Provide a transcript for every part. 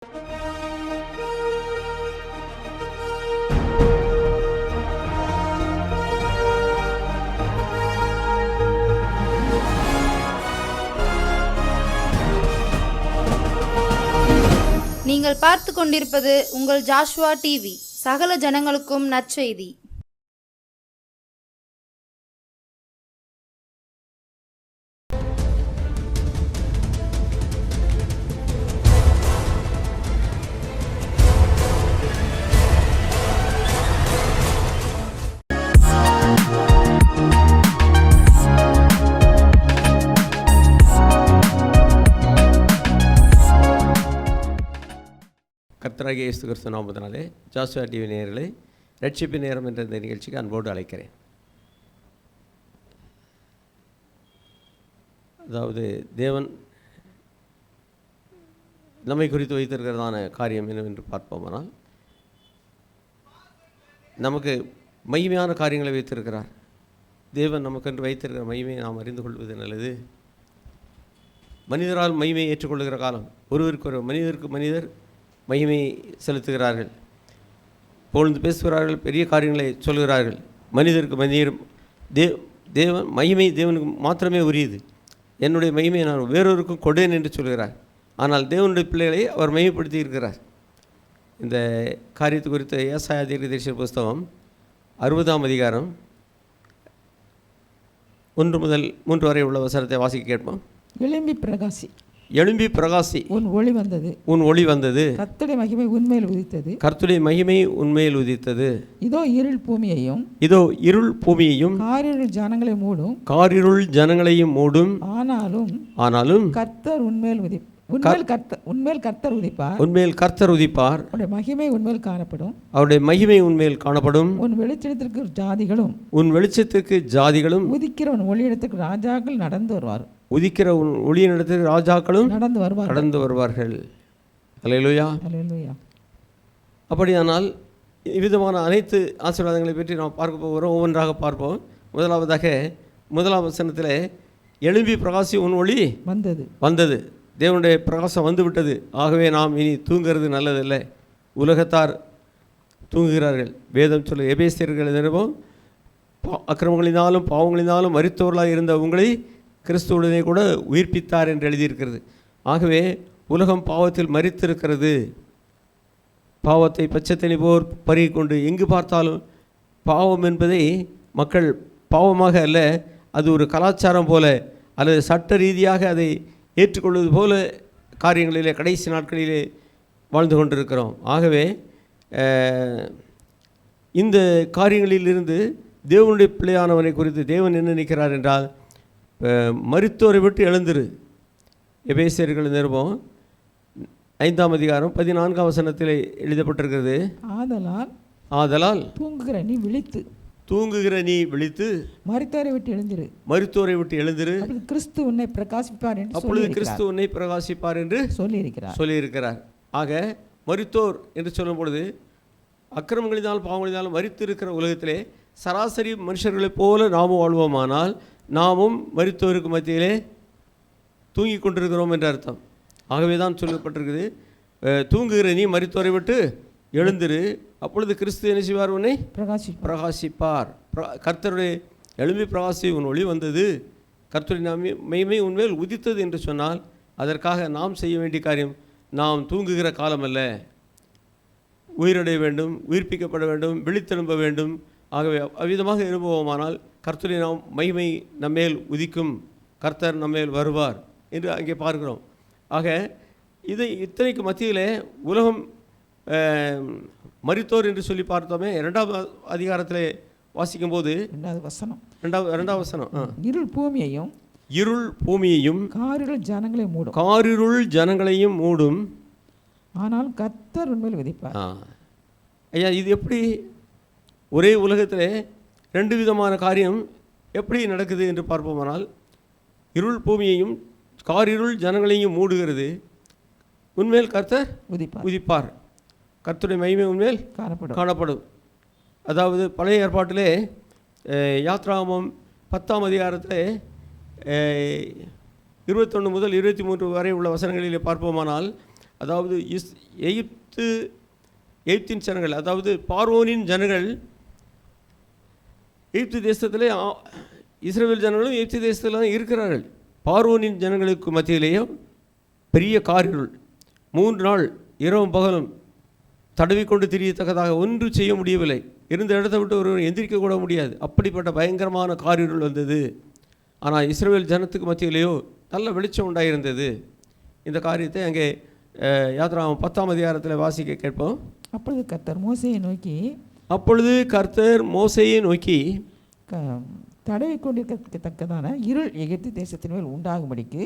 நீங்கள் பார்த்து கொண்டிருப்பது உங்கள் ஜாஷுவா டிவி. சகல ஜனங்களுக்கும் நற்செய்தி. கர்த்தராகிய இயேசு கிறிஸ்து நாமத்தினாலே ஜாஷுவா டிவி நேயர்களை ரட்சிப்பு நேரம் என்ற இந்த நிகழ்ச்சிக்கு அன்போடு அழைக்கிறேன். அதாவது தேவன் நம்மை குறித்து வைத்திருக்கிறதான காரியம் என்னவென்று பார்ப்போமானால், நமக்கு மகிமையான காரியங்களை வைத்திருக்கிறார். தேவன் நமக்கென்று வைத்திருக்கிற மகிமையை நாம் அறிந்து கொள்வது நல்லது. மனிதரால் மகிமையை ஏற்றுக்கொள்ளுகிற காலம். மனிதருக்கு மனிதர் மகிமை செலுத்துகிறார்கள், பொழுது பேசுகிறார்கள், பெரிய காரியங்களை சொல்கிறார்கள். மனிதருக்கு மனிதர் தேவன் மகிமை தேவனுக்கு மாத்திரமே உரியது. என்னுடைய மகிமையை நான் வேறொருக்கும் கொடேன் என்று சொல்கிறார். ஆனால் தேவனுடைய பிள்ளைகளை அவர் மகிமைப்படுத்தி இருக்கிறார். இந்த காரியத்து குறித்த ஏசாயா தீர்க்கதரிசி புஸ்தகம் 60ஆம் அதிகாரம் 1 முதல் 3 வரை உள்ள வசனத்தை வாசிக்க கேட்போம். எழும்பி பிரகாசி, உன் ஒளி வந்தது, கர்த்தருடைய மகிமை உன்மேல் உதித்தது. இதோ இருள் பூமியையும் காரிருள் ஜனங்களையும் மூடும். ஆனாலும் கர்த்தர் உன்மேல் கர்த்தர் உதிப்பார். அவருடைய மகிமை உன்மேல் காணப்படும். உன் வெளிச்சத்திற்கு ஜாதிகளும் உதிக்கிற ஒளியினிடத்தில் ராஜாக்களும் நடந்து வருவார்கள். அல்லேலூயா. அப்படியானால் இவ்விதமான அனைத்து ஆசீர்வாதங்களை பற்றி நாம் பார்க்க போகிறோம். ஒவ்வொன்றாக பார்ப்போம். முதலாம் வசனத்தில் எழும்பி பிரகாசி, உன் ஒளி வந்தது. தேவனுடைய பிரகாசம் வந்து விட்டது. ஆகவே நாம் இனி தூங்குறது நல்லதில்லை. உலகத்தார் தூங்குகிறார்கள். வேதம் சொல்ல எபேசியர்கள் நிருபம், அக்கிரமங்களினாலும் பாவங்களினாலும் மரித்தவர்களாக இருந்த உங்களை கிறிஸ்துவுடனே கூட உயிர்ப்பித்தார் என்று எழுதியிருக்கிறது. ஆகவே உலகம் பாவத்தில் மரித்திருக்கிறது. பாவத்தை பச்சைத்தண்ணி போர் பருகிக்கொண்டு எங்கு பார்த்தாலும் பாவம் என்பதை மக்கள் பாவமாக அல்ல, அது ஒரு கலாச்சாரம் போல அல்லது சட்ட ரீதியாக அதை ஏற்றுக்கொள்வது போல காரியங்களிலே கடைசி நாட்களிலே வாழ்ந்து கொண்டிருக்கிறோம். ஆகவே இந்த காரியங்களிலிருந்து தேவனுடைய பிள்ளையானவனை குறித்து தேவன் என்ன நினைக்கிறார் என்றால், மரித்தோரை விட்டு எழுந்திரு. எபேசியர்கள் நிருபம் 5ஆம் அதிகாரம் 14ஆம் வசனத்தில் எழுதப்பட்டிருக்கிறது. ஆதலால் தூங்குகிற நீ விழித்து மரித்தோரை விட்டு எழுந்திரு, கிறிஸ்து உன்னை பிரகாசிப்பார் என்று சொல்லியிருக்கிறார். ஆக மரித்தோர் என்று சொல்லும் பொழுது அக்கிரமங்களினால் பாவங்களினாலும் மரித்து இருக்கிற உலகத்திலே சராசரி மனுஷர்களைப் போல நாமும் வாழ்வோமானால் நாமும் மரித்தோருக்கு மத்தியிலே தூங்கி கொண்டிருக்கிறோம் என்ற அர்த்தம். ஆகவே தான் சொல்லப்பட்டிருக்குது, தூங்குகிற நீ மரித்தோரை விட்டு எழுந்திரு, அப்பொழுது கிறிஸ்து என்ன செய்வார்? உன்னை பிரகாசிப்பார். கர்த்தருடைய எழும்பி பிரகாசி, உன் ஒளி வந்தது, கர்த்தருடைய மகிமை உன்மேல் உதித்தது என்று சொன்னால் அதற்காக நாம் செய்ய வேண்டிய காரியம், நாம் தூங்குகிற காலம் அல்ல. உயிரடைய வேண்டும், உயிர்ப்பிக்கப்பட வேண்டும், விழித்தெழும்ப வேண்டும். ஆகவே அவ்விதமாக எழும்புவோமானால் கர்த்தருடைய மகிமை நம்மேல் உதிக்கும், கர்த்தர் நம்மேல் வருவார் என்று அங்கே பார்க்கிறோம். ஆக இத்தனைக்கு மத்தியிலே உலகம் மரித்தோர் என்று சொல்லி பார்த்தோமே. 2ஆம் அதிகாரத்தில் வாசிக்கும்போது 2ஆம் வசனம், இருள் பூமியையும் காரிருள் ஜனங்களையும் மூடும். ஆனால் கர்த்தர் உன்மேல் உதிப்பார். ஐயா, இது எப்படி ஒரே உலகத்தில் 2 விதமான காரியம் எப்படி நடக்குது என்று பார்ப்போமானால், இருள் பூமியையும் காரிருள் ஜனங்களையும் மூடுகிறது. உன்மேல் கர்த்தர் உதிப்பார். கர்த்தருடைய மகிமை உன்மேல் காணப்படும். அதாவது பழைய ஏற்பாட்டிலே யாத்ராகமம் 10ஆம் அதிகாரத்தில் 21 முதல் 23 வரை உள்ள வசனங்களிலே பார்ப்போமானால், அதாவது எகிப்தின் ஜனங்கள், அதாவது பார்வோனின் ஜனங்கள் எகிப்து தேசத்திலே, இஸ்ரவேல் ஜனங்களும் எகிப்து தேசத்தில் தான் இருக்கிறார்கள். பார்வோனின் ஜனங்களுக்கு மத்தியிலேயும் பெரிய காரிருள், 3 நாள் இரவும் பகலும் தடவிக்கொண்டு திரியத்தக்கதாக ஒன்று செய்ய முடியவில்லை. இருந்த இடத்தை விட்டு ஒருவர் எந்திரிக்க கூட முடியாது. அப்படிப்பட்ட பயங்கரமான காரிருள் வந்தது. ஆனால் இஸ்ரவேல் ஜனத்துக்கு மத்தியிலேயோ நல்ல வெளிச்சம் உண்டாயிருந்தது. இந்த காரியத்தை அங்கே யாத்ராகமம் 10ஆம் அதிகாரத்தில் வாசிக்க கேட்போம். அப்பொழுது கர்த்தர் மோசேயை நோக்கி தடவி கொண்டிருக்கத்தக்கதான இருள் எகிப்து தேசத்தின் மேல் உண்டாகும்படிக்கு,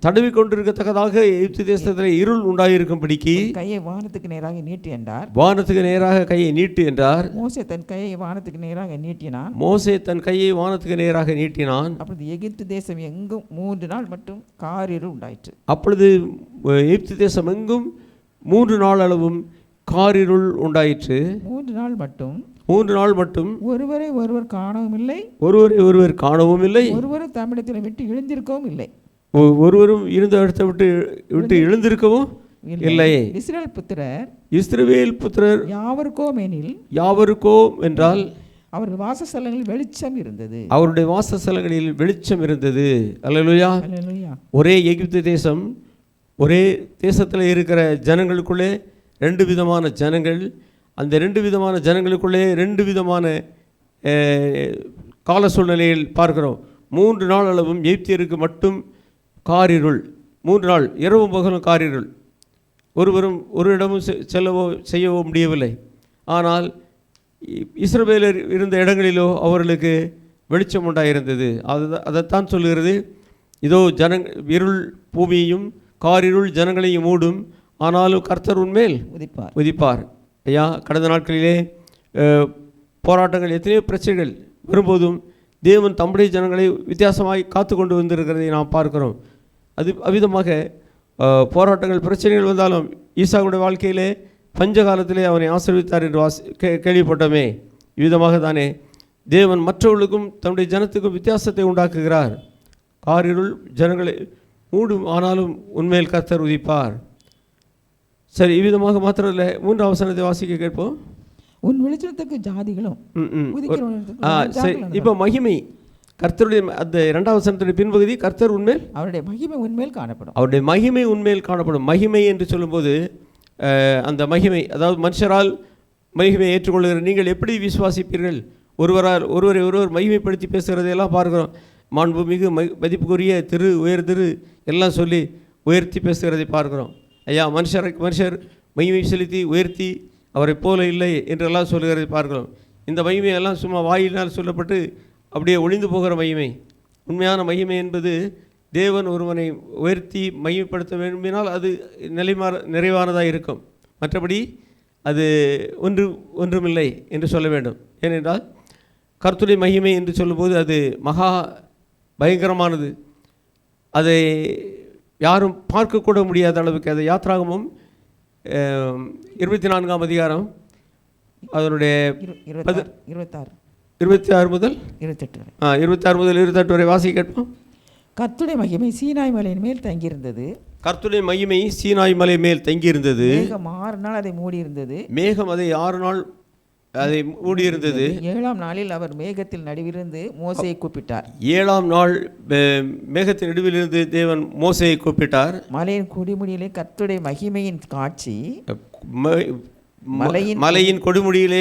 தடவி கொண்டிருக்கத்தக்கதாக எகிப்து தேசத்தில் இருள் உண்டாயிருக்கும்படிக்கு கையை வானத்துக்கு நேராக நீட்டு என்றார். வானத்துக்கு நேராக கையை நீட்டு என்றார். மோசே தன் கையை வானத்துக்கு நேராக நீட்டினான். அப்பொழுது எகிப்து தேசம் எங்கும் 3 நாள் மட்டும் காரிருள் உண்டாயிற்று. அப்பொழுது எகிப்து தேசம் எங்கும் 3 நாள் அளவும் காரிருள் உண்டாயிற்று. 3 நாள் மட்டும் ஒருவரை ஒருவர் காணவும் இல்லை, ஒருவரும் தம்மிடத்தில் விட்டு எழுந்திருக்கவும் இல்லை, ஒருவரும் இருந்த இடத்தை விட்டு எழுந்திருக்கவும் இல்லை. இஸ்ரவேல் புத்திரர் யாவருக்கோம் என்றால் அவருடைய வாசஸ்தலங்களில் வெளிச்சம் இருந்தது. அல்லேலூயா. ஒரே எகிப்து தேசம், ஒரே தேசத்தில் இருக்கிற ஜனங்களுக்குள்ளே 2 விதமான ஜனங்கள். அந்த 2 விதமான ஜனங்களுக்குள்ளே 2 விதமான கால சூழ்நிலையில் பார்க்கிறோம். 3 நாள் அளவும் எகிப்தியருக்கு மட்டும் காரிருள், 3 நாள் இரவும் பகலும் காரிருள். ஒருவரும் ஒரு இடமும் செல்லவோ செய்யவோ முடியவில்லை. ஆனால் இஸ்ரவேலர் இருந்த இடங்களிலோ அவர்களுக்கு வெளிச்சம் உண்டாயிருந்தது. அதைத்தான் சொல்லுகிறது. இதோ இருள் பூமியையும் காரிருள் ஜனங்களையும் மூடும், ஆனாலும் கர்த்தர் உன்மேல் உதிப்பார். ஐயா, கடந்த நாட்களிலே போராட்டங்கள், எத்தனையோ பிரச்சனைகள் வரும்போதும் தேவன் தம்முடைய ஜனங்களை வித்தியாசமாய் காத்து கொண்டு வந்திருக்கிறதை நாம் பார்க்கிறோம். அது அவ்விதமாக போராட்டங்கள் பிரச்சனைகள் வந்தாலும் ஈசாக்குடைய வாழ்க்கையிலே பஞ்ச காலத்திலே அவனை ஆசீர்வதித்தார் என்று கேள்விப்பட்டோமே. இவ்விதமாக தானே தேவன் மற்றவர்களுக்கும் தம்முடைய ஜனத்துக்கும் வித்தியாசத்தை உண்டாக்குகிறார். காரிருள் ஜனங்களை மூடும், ஆனாலும் உண்மையில் கர்த்தர் உதிப்பார். சரி, இவ்விதமாக மாத்திரமில்லை, 3ஆம் வசனத்தை வாசிக்க கேட்போம். உன் வெளிச்சத்துக்கு ஜாதிகளும். சரி, இப்போ மகிமை கர்த்தருடைய அந்த 2ஆம் வசனத்துடைய பின்பகுதி, கர்த்தர் உண்மையில் அவருடைய மகிமை உண்மையில் காணப்படும். மகிமை என்று சொல்லும்போது அந்த மகிமை, அதாவது மனுஷரால் மகிமையை ஏற்றுக்கொள்கிற நீங்கள் எப்படி விசுவாசிப்பீர்கள்? ஒருவரை மகிமைப்படுத்தி பேசுகிறதையெல்லாம் பார்க்குறோம். மாண்புமிகு மதிப்புக்குரிய உயர் எல்லாம் சொல்லி உயர்த்தி பேசுகிறதை பார்க்குறோம். ஐயா, மனுஷர் மகிமை செலுத்தி உயர்த்தி அவரை போல இல்லை என்றெல்லாம் சொல்லுகிறதை பார்க்கிறோம். இந்த மகிமையெல்லாம் சும்மா வாயினால் சொல்லப்பட்டு அப்படியே ஒளிந்து போகிற மகிமை. உண்மையான மகிமை என்பது தேவன் ஒருவனை உயர்த்தி மகிமைப்படுத்த விரும்பினால் அது நிறைவானதாக இருக்கும். மற்றபடி அது ஒன்றுமில்லை என்று சொல்ல வேண்டும். ஏனென்றால் கர்த்தருடைய மகிமை என்று சொல்லும்போது அது மகா பயங்கரமானது. அதை யாரும் பார்க்கக்கூட முடியாத அளவுக்கு. அதை யாத்ராகமம் 24ஆம் அதிகாரம் அதனுடைய 26 முதல் 28 வரை வாசி கேட்போம். கர்த்தருடைய மகிமை சீனாய் மலையின் மேல் தங்கியிருந்தது. மேகம் 6 நாள் அதை மூடியிருந்தது. அதை மூடியிருந்தது. 7ஆம் நாளில் அவர் மேகத்தில் நடுவிலிருந்து மோசேயை கூப்பிட்டார். 7ஆம் நாள் மேகத்தின் நடுவிலிருந்து தேவன் மோசேயை கூப்பிட்டார். மலையின் குடிமுடியிலே கர்த்தருடைய மகிமையின் காட்சி, மலையின் கொடுமுடியிலே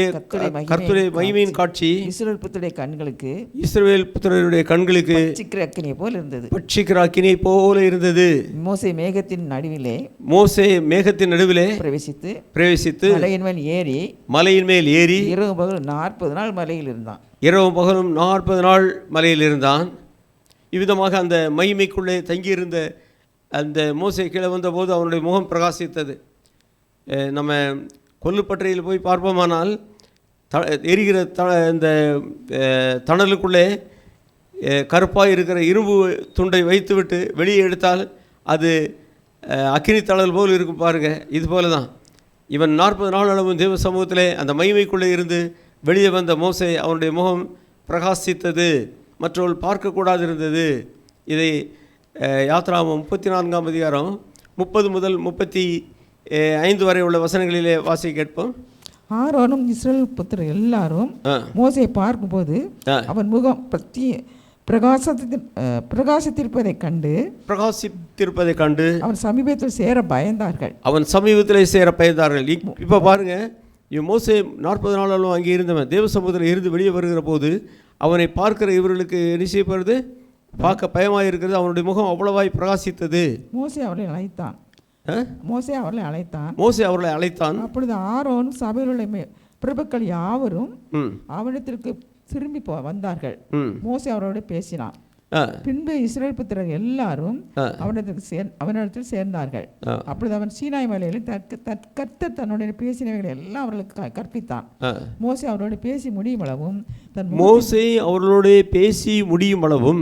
கர்த்தருடைய மகிமையின் காட்சி இஸ்ரவேல் புத்திரருடைய கண்களுக்கு பட்சிக்கிற அக்கினியை போல இருந்தது. மோசே மேகத்தின் நடுவிலே பிரவேசித்து மலையின் மேல் ஏறி இரவும் பகலும் 40 நாள் மலையில் இருந்தான். இவ்விதமாக அந்த மகிமைக்குள்ளே தங்கியிருந்த அந்த மோசே கீழே வந்தபோது அவனுடைய முகம் பிரகாசித்தது. நம்ம கொல்லுப்பற்றையில் போய் பார்ப்போமானால் எரிகிற இந்த தணலுக்குள்ளே கருப்பாக இருக்கிற இரும்பு துண்டை வைத்துவிட்டு வெளியே எடுத்தால் அது அக்கினி தணல் போல் இருக்கும் பாருங்கள். இது போல தான் இவன் 40 நாள் அளவும் தேவ சமூகத்திலே அந்த மகிமைக்குள்ளே இருந்து வெளியே வந்த மோசே அவனுடைய முகம் பிரகாசித்தது, மற்றவர்கள் பார்க்கக்கூடாது இருந்தது. இதை யாத்ராகமம் 34ஆம் அதிகாரம் 30 முதல் 35 வரை உள்ள வசனங்களிலே வாசி கேட்போம். ஆரோனும் இஸ்ரவேல் புத்திரர் எல்லாரும் மோசையை பார்க்கும்போது அவன் முகம் பிரகாசித்திருப்பதைக் கண்டு அவன் சமீபத்தில் சேர பயந்தார்கள். இப்போ பாருங்க, மோசே 40 நாளும் அங்கே இருந்தவன் தேவ சமூகத்தில் இருந்து வெளியே வருகிற போது அவனை பார்க்கிற இவர்களுக்கு என்ன செய்யப்படுது? பார்க்க பயமாக இருக்கிறது. அவனுடைய முகம் அவ்வளவாய் பிரகாசித்தது. மோசே அவர்களை அழைத்தான். அப்பொழுது ஆரோன் சபையில் உள்ள பிரபுக்கள் யாவரும் அவனிடத்திற்கு திரும்பி வந்தார்கள். மோசே அவரோடு பேசினான். பின்பு இஸ்ரவேல் புத்திரர் எல்லாரும் அவனிடத்தில் சேர்ந்தார்கள். அப்பொழுது அவன் சீனாய் மலையில் கர்த்தர் தன்னுடைய பேசினவைகளை எல்லாம் அவர்களுக்கு கற்பித்தான். மோசே அவரோடு பேசி முடியும் அளவும்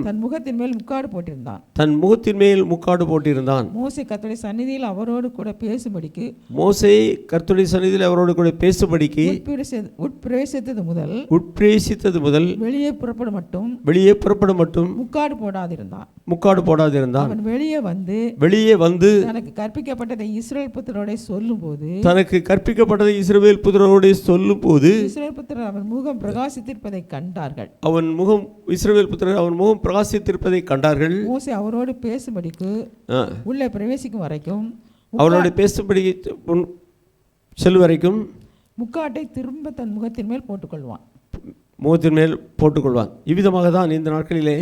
தன் முகத்தின் மேல் முக்காடு போட்டிருந்தான். மோசே கர்த்தருடைய சந்நிதியில் அவரோடு கூட பேசும்படிக்கு உட்பிரவேசித்தது முதல் வெளியே புறப்படும் மட்டும் முக்காடு போடாதிருந்தான். அவன் வெளியே வந்து தனக்கு கற்பிக்கப்பட்டதை இஸ்ரவேல் புத்திரரோட சொல்லும்போது இஸ்ரவேல் புத்திரர் அவன் முகம் பிரகாசித்திருப்பதை கண்டார்கள். மோசே அவரோடு பேசும்படிக்கு உள்ளே பிரவேசிக்கும் வரைக்கும் செல்லும் வரைக்கும் முக்காட்டை திரும்ப தன் முகத்தின் மேல் போட்டுக்கொள்வான். இவ்விதமாக தான் இந்த நாட்களிலே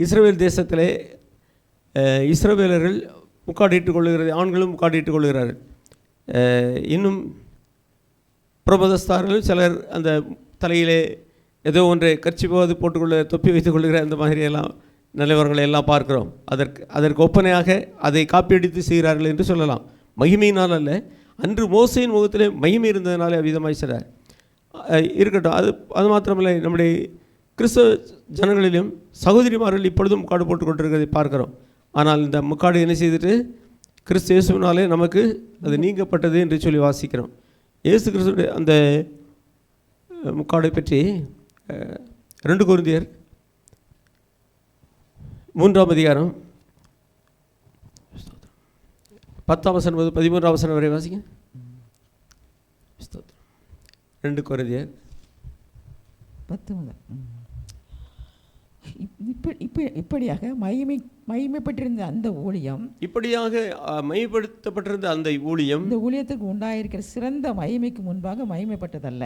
இஸ்ரவேல் தேசத்திலே இஸ்ரவேலர்கள் முக்காடிட்டுக் கொள்ளுகிறது. ஆண்களும் முக்காடிட்டுக் கொள்கிறார்கள். இன்னும் பிரபதஸ்தார்கள் சிலர் அந்த தலையிலே ஏதோ ஒன்றை கர்ச்சிப்பாவது போட்டுக்கொள்ள தொப்பி வைத்துக் கொள்கிற அந்த மாதிரியெல்லாம் நிலவரங்களை எல்லாம் பார்க்கிறோம். அதற்கு ஒப்பனையாக அதை காப்பியடித்து செய்கிறார்கள் என்று சொல்லலாம். மகிமையினால் அல்ல, அன்று மோசையின் முகத்திலே மகிமை இருந்ததுனாலே அவ்விதமாய் செய்கிறார். இருக்கட்டும். அது மாத்திரமில்லை, நம்முடைய கிறிஸ்தவ ஜனங்களிலும் சகோதரிமார்கள் இப்பொழுதும் முக்காடு போட்டு கொண்டிருக்கிறதை பார்க்கிறோம். ஆனால் இந்த முக்காடு என்ன செய்துட்டு கிறிஸ்து இயேசுவினாலே நமக்கு அது நீங்கப்பட்டது என்று சொல்லி வாசிக்கிறோம். இயேசு கிறிஸ்துடைய அந்த முக்காடை பற்றி 2 கொரிந்தியர் 3ஆம் அதிகாரம் 10ஆம் வசனம் முதல் 13ஆம் வசனம் வரை வாசிங்க. 2 கொரிந்தியர் 10 முதல். இப்படியாக மகிமைப்பட்டிருந்த அந்த ஊழியம் இந்த ஊழியத்துக்கு உண்டாயிருக்கிற சிறந்த மகிமைக்கு முன்பாக மகிமைப்பட்டதல்ல.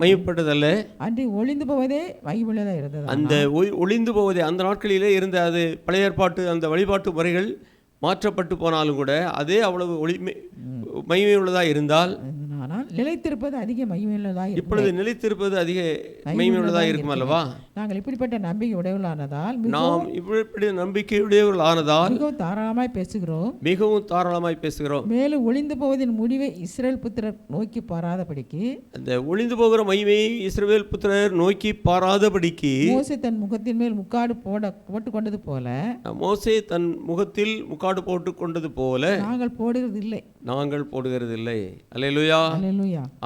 மகிமைப்பட்டதல்ல. அன்று ஒளிந்து போவதே மகிமையுள்ளதாக இருந்தது. அந்த ஒளிந்து போவதே அந்த நாட்களிலே இருந்த அது பழைய ஏற்பாட்டு அந்த வழிபாட்டு முறைகள் மாற்றப்பட்டு போனாலும் கூட அதே அவ்வளவு மகிமையுள்ளதாக இருந்தால், ஆனால் நிலைத்திருப்பது அதிக மகிமையுள்ளதாக இப்பொழுது நிலைத்திருப்பது அதிக மகிமையுள்ளதாக இருக்கும் அல்லவா? நாங்கள் இப்படிப்பட்ட நம்பிக்கை உடையவர்களானதால் மிகவும் தாராளமாய் பேசுகிறோம். மேலும் ஒளிந்து போவதின் முடிவை இஸ்ரவேல் புத்திரர் நோக்கி பாராதபடிக்கு, அந்த ஒளிந்து போகிற மகிமையை இஸ்ரவேல் புத்திரர் நோக்கி பாராதபடிக்கு மோசே தன் முகத்தின் மேல் முக்காடு போட்டு கொண்டது போல நாங்கள் போடுகிறதில்லை. அல்லேலூயா.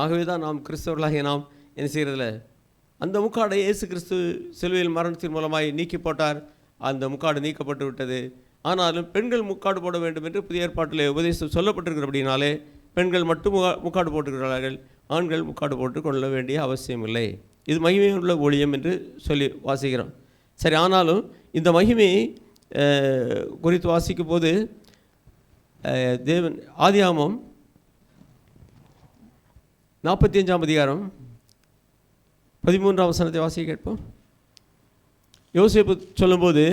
ஆகவேதான் நாம் கிறிஸ்தவர்களாகிய நாம் என்ன செய்யறதில்ல, அந்த முக்காடை இயேசு கிறிஸ்து சிலுவையில் மரணத்தின் மூலமாய் நீக்கி போட்டார். அந்த முக்காடு நீக்கப்பட்டு விட்டது. ஆனாலும் பெண்கள் முக்காடு போட வேண்டும் என்று புதிய ஏற்பாட்டிலே உபதேசம் சொல்லப்பட்டிருக்கிற அப்படின்னாலே பெண்கள் மட்டும் முக்காடு போட்டுக்கிறார்கள், ஆண்கள் முக்காடு போட்டு கொள்ள வேண்டிய அவசியம் இல்லை. இது மகிமையுள்ள ஊழியம் என்று சொல்லி வாசிக்கிறோம். சரி, ஆனாலும் இந்த மகிமையை குறித்து வாசிக்கும் போது தேவன் ஆதியாகமம் 45ஆம் அதிகாரம் 13ஆம் வசனத்தை வாசிக்க கேட்போம். யோசேப்பு சொல்லும்போது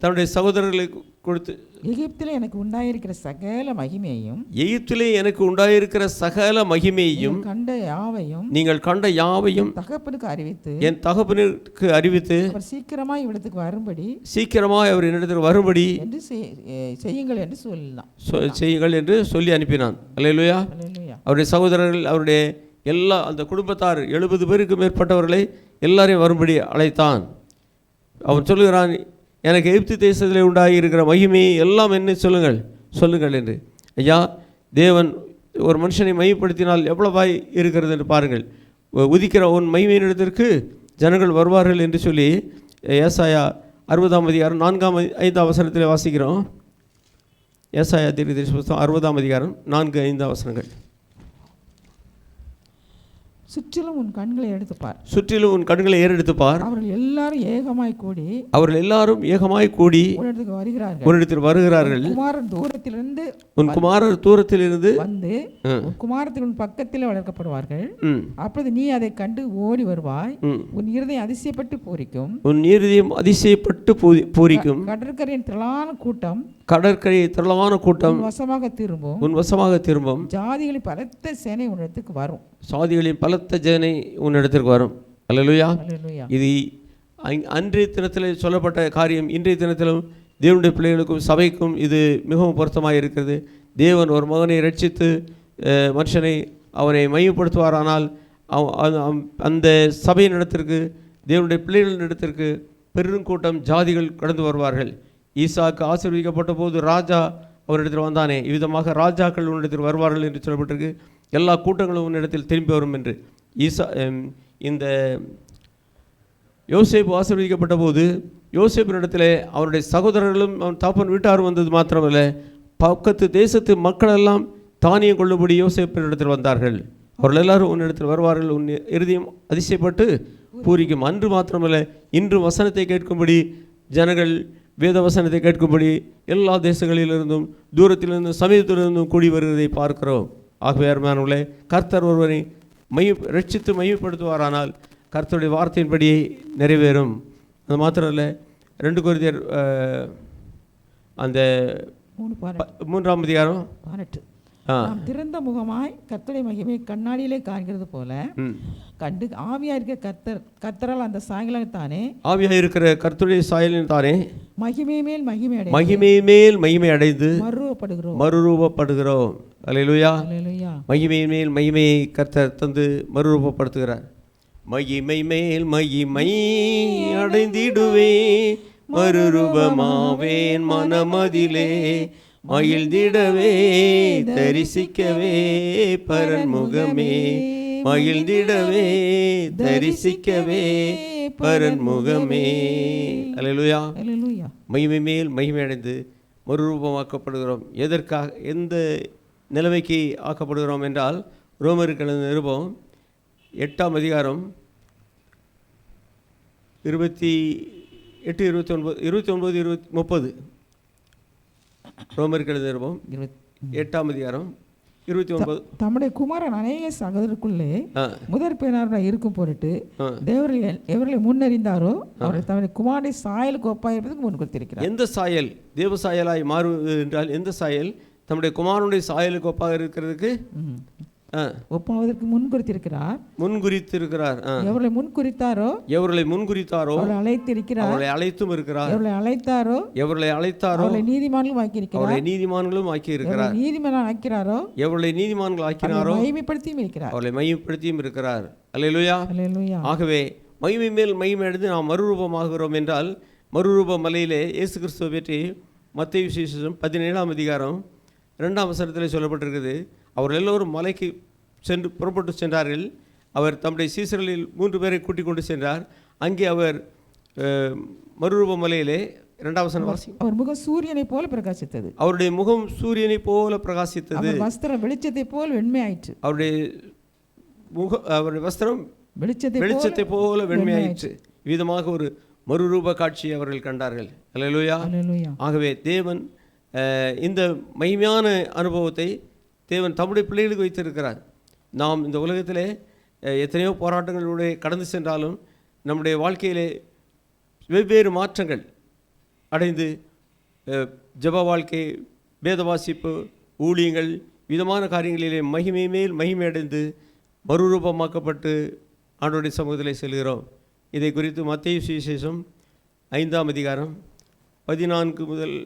தன்னுடைய சகோதரர்களுக்கு கொடுத்து, எகிப்திலே எனக்கு உண்டாயிருக்கிற சகல மகிமையையும் நீங்கள் கண்ட யாவையும் என் தகப்பனுக்கு அறிவித்து சீக்கிரமாய் இவ்விடத்துக்கு வரும்படி அவர் என்னிடத்தில் வரும்படி செய்யுங்கள் என்று சொல்லி அனுப்பினான். அல்லேலூயா. அவருடைய சகோதரர்கள், அவருடைய எல்லா அந்த குடும்பத்தார் 70 பேருக்கு மேற்பட்டவர்களை எல்லாரையும் வரும்படி அழைத்தான். அவன் சொல்லுகிறான், எனக்கு எகிப்து தேசத்தில் உண்டாகி இருக்கிற மகிமையை எல்லாம் என்ன சொல்லுங்கள் என்று. ஐயா, தேவன் ஒரு மனுஷனை மையப்படுத்தினால் எவ்வளவாய் இருக்கிறது என்று பாருங்கள். உதிக்கிற உன் மகிமையினிடத்திற்கு ஜனங்கள் வருவார்கள் என்று சொல்லி ஏசாயா 60ஆம் அதிகாரம் 4, 5 வசனத்தில் வாசிக்கிறோம். ஏசாயா தீர்க்கதரிசி புத்தகம் 60ஆம் அதிகாரம் 4, 5 வசனங்கள். சுற்றிலும் உன் கண்களை எடுத்துப்பார். சுற்றிலும் உன் கண்களை ஏறெடுத்துப்பார். அவர்கள் எல்லாரும் ஏகமாய் கூடி உன்னிடத்தில் வருகிறார்கள். குமாரன் தூரத்திலிருந்து உன் குமாரர் தூரத்திலிருந்து வந்து உன் குமாரத்தில் உன் பக்கத்தில் வளர்க்கப்படுவார்கள். அப்பொழுது நீ அதை கண்டு ஓடி வருவாய். உன் இருதயம் அதிசயப்பட்டு பூரிக்கும். கடற்கரையின் திரளான கூட்டம் உன் வசமாக திரும்பும். ஜாதிகளின் பலத்த சேனை உன்னிடத்துக்கு வரும். உன்னிடத்திற்கு வரும். அல்லேலூயா. இது அன்றைய தினத்தில் சொல்லப்பட்ட காரியம் இன்றைய தினத்திலும் தேவனுடைய பிள்ளைகளுக்கும் சபைக்கும் இது மிகவும் பொருத்தமாக இருக்கிறது. தேவன் ஒரு மகனை ரட்சித்து மனுஷனை அவனை மையப்படுத்துவாரானால் அந்த சபையின் இடத்திற்கு தேவனுடைய பிள்ளைகளின் இடத்திற்கு பெருங்கூட்டம் ஜாதிகள் கடந்து வருவார்கள். ஈசாக்கு ஆசீர்வதிக்கப்பட்ட போது ராஜா அவரிடத்தில் வந்தானே, இவ்விதமாக ராஜாக்கள் உன்னிடத்தில் வருவார்கள் என்று சொல்லப்பட்டிருக்கு. எல்லா கூட்டங்களும் உன்னிடத்தில் திரும்பி வரும் என்று. இந்த யோசேப்பு ஆசீர்வதிக்கப்பட்ட போது யோசேப்பினிடத்தில் அவருடைய சகோதரர்களும் அவன் தகப்பன் வீட்டாரும் வந்தது மாத்திரமல்ல, பக்கத்து தேசத்து மக்களெல்லாம் தானியம் கொள்ளும்படி யோசேப்பினிடத்தில் வந்தார்கள். அவர்கள் எல்லாரும் உன்னிடத்தில் வருவார்கள். உன் இருதயம் அதிசயப்பட்டு பூரிக்கும். அன்று மாத்திரமல்ல, இன்று வசனத்தை கேட்கும்படி ஜனங்கள் வேத வசனத்தை கேட்கும்படி எல்லா தேசங்களிலிருந்தும் தூரத்திலிருந்தும் சமீபத்திலிருந்தும் கூடி வருவதை பார்க்கிறோம். ஆகவே அருமையானவர்களே, கர்த்தர் ஒருவரை ரட்சித்து மையப்படுத்துவாரானால் கர்த்தருடைய வார்த்தையின்படியே நிறைவேறும். அது மாத்திரம் இல்லை, 2 கொரிந்தியர் அந்த 3ஆம் அதிகாரம் 18 திறந்த முகமாய் கர்த்தருடைய மகிமையை கண்ணாடியிலே காண்கிறது போல கண்டு ஆவியா இருக்க கர்த்தரால் அந்த சாயலில் தானே ஆவியா இருக்கிற கர்த்தருடைய சாயலில் தானே மகிமை மேல் மகிமை அடைந்து மறுரூபப்படுகிறோம். அல்லேலூயா. மகிமை மேல் மகிமையை கர்த்தர் தந்து மறுரூபப்படுத்துகிறார். மகிமை மேல் மகிமை அடைந்திடுவே மறுரூபமாவேன் மனமதிலே மகிழ்ந்திடவே தரிசிக்கவே பரன்முகமே மகிழ்ந்திடவே தரிசிக்கவே பரன்முகமே. அல்லேலூயா. மகிமை மேல் மகிமை அடைந்து மறுரூபமாக்கப்படுகிறோம். எதற்காக, எந்த நிலைமைக்கு ஆக்கப்படுகிறோம் என்றால், ரோமருக்கு எழுதின நிருபம் 8ஆம் அதிகாரம் 28, 29, 30. ரோமருக்கு எழுதின நிருபம் 8ஆம் அதிகாரம் 29. தம்முடைய குமாரன் அநேக சகோதரருக்குள்ளே முதற் பேராளராக இருக்கும் பொருட்டு எவர்களை முன்னறிந்தாரோ அவர்கள் தம்முடைய குமாரனை சாயலுக்கு ஒப்பாயிருப்பதற்கு முன் கொடுத்திருக்கிறார். எந்த சாயல் தேவ சாயலாய் மாறுவது என்றால், எந்த சாயல் தம்முடைய குமாரனுடைய சாயலுக்கு ஒப்பாக இருக்கிறதுக்கு ஒப்பாவதற்கு முன்குறித்திருக்கிறார். எவர்களை முன்குறித்தாரோ அவர்களை அழைத்திருக்கிறார். அவர்களை அழைத்தும் இருக்கிறார். எவர்களை அழைத்தாரோ அவர்களை நீதிமான்களும் ஆக்கியிருக்கிறார். நீதிமான்கள் ஆக்கிறாரோ எவர்களை நீதிமான்கள் ஆக்கினாரோ அவர்களை மகிமைப்படுத்தியும் இருக்கிறார். அல்லேலூயா. ஆகவே மகிமை மேல் மகிமை அடைந்து நாம் மறுரூபமாகிறோம் என்றால், மறுரூப மலையிலே இயேசு கிறிஸ்துவை பற்றி மத்தேயு சுவிசேஷம் 17ஆம் அதிகாரம் 2ஆம் வசனத்தில் சொல்லப்பட்டிருக்கிறது. அவர்கள் எல்லோரும் மலைக்கு புறப்பட்டு சென்றார்கள். அவர் தம்முடைய சீசர்களில் 3 பேரை கூட்டிக் கொண்டு சென்றார். அங்கே அவர் மறுரூப மலையிலே 2ஆம் வசனம் வாசி. அவர் முகம் சூரியனை போல பிரகாசித்தது. அவருடைய முகம் சூரியனை போல பிரகாசித்தது. வஸ்திரம் வெளிச்சத்தை போல் வெண்மையாயிற்று. அவருடைய வஸ்திரம் வெளிச்சத்தை போல வெண்மையாயிற்று. விதமாக ஒரு மறுரூப காட்சியை அவர்கள் கண்டார்கள். அல்லேலூயா. ஆகவே தேவன் இந்த மகிமையான அனுபவத்தை தேவன் தம்முடைய பிள்ளைகளுக்கு வைத்திருக்கிறார். நாம் இந்த உலகத்திலே எத்தனையோ போராட்டங்களுடைய கடந்து சென்றாலும் நம்முடைய வாழ்க்கையிலே வெவ்வேறு மாற்றங்கள் அடைந்து ஜெப வாழ்க்கை, வேத வாசிப்பு, ஊழியங்கள், விதமான காரியங்களிலே மகிமை மேல் மகிமை அடைந்து மறுரூபமாக்கப்பட்டு ஆண்டவருடைய சமூகத்திலே செல்கிறோம். இதை குறித்து மத்தேயு சுவிசேஷம் 5ஆம் அதிகாரம் 14 முதல்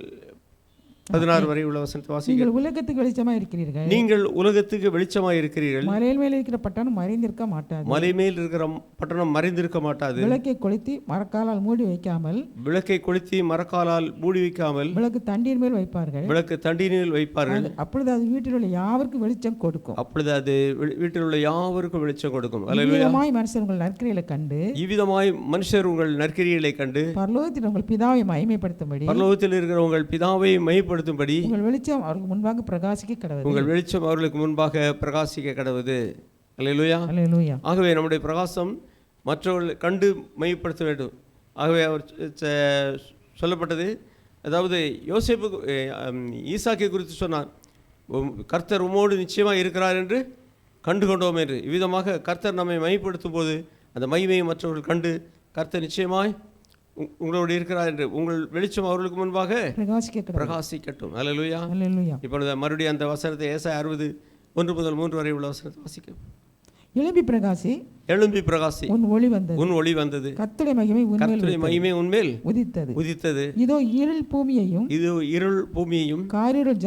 16 வரை உள்ள வசனத்தை வாசிக்க. நீங்கள் உலகத்துக்கு வெளிச்சமாக இருக்கிறீர்கள். நீங்கள் உலகத்துக்கு வெளிச்சமாக இருக்கிறீர்கள். மலையின் மேல் இருக்கிற பட்டணம் மறைந்திருக்க மாட்டாது. மலை மேல் இருக்கிற பட்டணம் மறைந்திருக்க மாட்டாது. விளக்கை கொளுத்தி மரக்காலால் மூடி வைக்காமல். விளக்கை கொளுத்தி மரக்காலால் மூடி வைக்காமல். விளக்கு தண்ணீர் மேல் வைப்பார்கள். விளக்கு தண்ணீரில் வைப்பார்கள். அப்பொழுது அது வீட்டில் உள்ள யாவருக்கும் வெளிச்சம் கொடுக்கும். அப்பொழுது அது வீட்டில் உள்ள யாவருக்கும் வெளிச்சம் கொடுக்கும். இவ்விதமாய் மனுஷர் உங்கள் நற்கிரிகளை கண்டு. இவ்விதமாய் மனுஷர் உங்கள் நற்கிரிகளை கண்டு. பரலோகத்தில் உங்கள் பிதாவை மகிமைப்படுத்தும்படி. பரலோகத்தில் இருக்கிற உங்கள் பிதாவை மகிமைப்படுத்தும்படி. உங்கள் வெளிச்சம் அவர்களுக்கு முன்பாக பிரகாசிக்க கடவுது. உங்கள் வெளிச்சம் அவர்களுக்கு முன்பாக பிரகாசிக்க கடவுது. அல்லேலூயா. அல்லேலூயா. ஆகவே நம்முடைய பிரகாசம் மற்றவர்களை கண்டு மகிமைப்படுத்த வேண்டும். ஆகவே அவர் சொல்லப்பட்டது, அதாவது யோசேப்பு ஈசாக்கை குறித்து சொன்னார், கர்த்தர் உம்மோடு நிச்சயமாக இருக்கிறார் என்று கண்டு கொண்டோம் என்று. இவ்விதமாக கர்த்தர் நம்மை மகிமைப்படுத்தும் போது அந்த மகிமையை மற்றவர்கள் கண்டு கர்த்தர் நிச்சயமாய் உங்களோடு இருக்கிறார் என்று உங்கள் வெளிச்சம் அவர்களுக்கு முன்பாக பிரகாசிக்கட்டும். அல்லேலூயா. இப்பொழுது மறுபடியும் அந்த வசனத்தை ஏசாயா 60 1 முதல் 3 வரை உள்ள வசனத்தை வாசிக்க. எழும்பி பிரகாசி. எழும்பி பிரகாசி. உன் ஒளி வந்தது. உன் ஒளி வந்தது. கர்த்தருடைய மகிமை உன்மேல் உதித்தது. இதோ இருள் பூமியையும் காரிருள்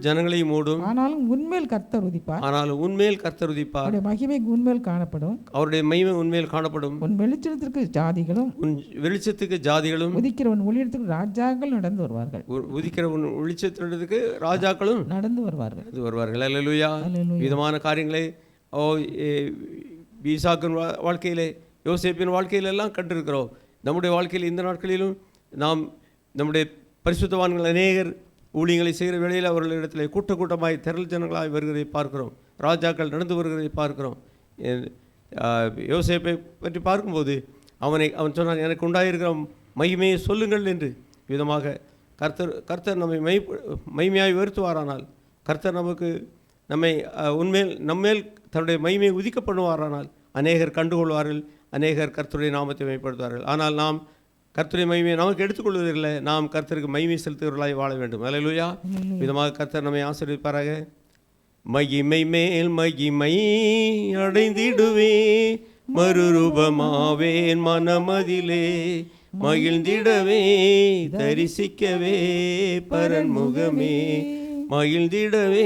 ஜனங்களையும் மூடும். ஆனாலும் உன்மேல் கர்த்தர் உதிப்பார். அவருடைய மகிமை உன்மேல் காணப்படும். உன் வெளிச்சத்துக்கு ஜாதிகளும் உதிக்கிற உன் ஒளியிடத்துக்கு ராஜாக்கள் நடந்து வருவார்கள். அல்லேலூயா. விதமான காரியங்களை ஈசாக்கின் வாழ்க்கையிலே, யோசேப்பின் வாழ்க்கையிலெல்லாம் கண்டிருக்கிறோம். நம்முடைய வாழ்க்கையில் இந்த நாட்களிலும் நாம் நம்முடைய பரிசுத்தவான்கள் அநேகர் ஊழியங்களை செய்கிற வேளையில் அவர்களிடத்தில் கூட்டமாய் திரள் ஜனங்களாய் வருகிறதை பார்க்கிறோம். ராஜாக்கள் நடந்து வருகிறதை பார்க்கிறோம். யோசேப்பை பற்றி பார்க்கும்போது அவன் சொன்னான், எனக்கு உண்டாயிருக்கிற மகிமையை சொல்லுங்கள் என்று. விதமாக கர்த்தர் நம்மை மகிமையாய் உயர்த்துவாரானால், கர்த்தர் நம்மேல் தன்னுடைய மகிமையை உதிக்கப்படுவாரானால் அநேகர் கண்டுகொள்வார்கள், அநேகர் கர்த்தருடைய நாமத்தை மகிமைப்படுத்துவார்கள். ஆனால் நாம் கர்த்தருடைய மகிமையை நமக்கு எடுத்துக்கொள்வதில்லை, நாம் கர்த்தருக்கு மகிமை செலுத்துகிறவர்களாய் வாழ வேண்டும். அல்லேலூயா. விதமாக கர்த்தர் நம்மை ஆசீர்வதிப்பாராக. மகிமை மேல் மகிமை அடைந்திடுவே, மறுரூபமாவேன் மனமதிலே, மகிழ்ந்திடவே தரிசிக்கவே பரன்முகமே, மகிழ்ந்திடவே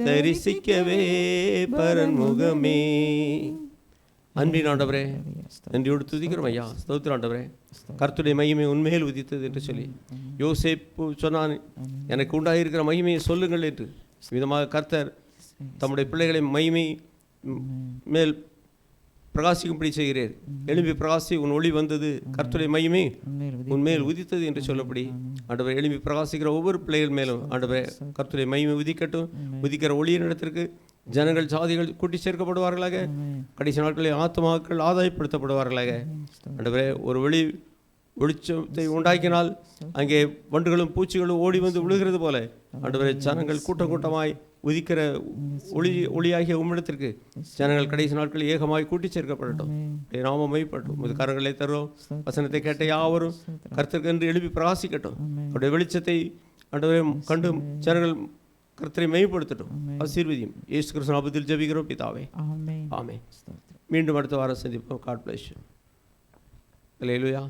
தரிசிக்கவே பரன்முகமே. அன்பின் ஆண்டவரே, நன்றியோடு துதிக்கிறோம் ஐயா. ஸ்தோத்திரம் ஆண்டவரே. கர்த்தருடைய மகிமை உன்மேல் உதித்தது என்று சொல்லி யோசேப்பு சொன்னான், எனக்கு உண்டாயிருக்கிற மகிமையை சொல்லுங்கள் என்று. விதமாக கர்த்தர் தம்முடைய பிள்ளைகளை மகிமை மேல் பிரகாசிக்கும்படி செய்கிறேன். எழும்பி பிரகாசி, உன் ஒளி வந்தது, கர்த்தருடைய மகிமை உன்மேல் உதித்தது என்று சொல்லப்படி ஆண்டவரே, எழும்பி பிரகாசிக்கிற ஒவ்வொரு பிள்ளைகள் மேலும் ஆண்டவரே கர்த்தருடைய மகிமை உதிக்கட்டும். உதிக்கிற ஒளியின் இடத்திற்கு ஜனங்கள் ஜாதிகள் கூட்டி சேர்க்கப்படுவார்களாக. கடைசி நாட்களில் ஆத்மாக்கள் ஆதாயப்படுத்தப்படுவார்களாக. ஆண்டவரே, ஒரு வெளிச்சத்தை உண்டாக்கினால் அங்கே வண்டுகளும் பூச்சிகளும் ஓடி வந்து விழுகிறது போல ஆண்டவரே, ஜனங்கள் கூட்டமாய் உதிக்கிற ஒளியாகிய உம்மிடத்திற்கு ஜனங்கள் கடைசி நாட்களில் ஏகமாய் கூட்டி சேர்க்கப்படட்டும். நாம மைப்பட்டும். இது கரங்களை தருவோம். வசனத்தை கேட்ட யாவரும் கர்த்தருக்கு என்று எழுப்பி பிரகாசிக்கட்டும். அவருடைய வெளிச்சத்தை ஆண்டவரே கண்டு ஜனங்கள் கர்த்தரை மையப்படுத்தட்டும். ஆசீர்வதியும். இயேசு கிறிஸ்து நாமத்தில் ஜெபிக்கிறோம் பிதாவே. ஆமென். மீண்டும் அடுத்த வாரம் சந்திப்போம். God bless you. அல்லேலூயா.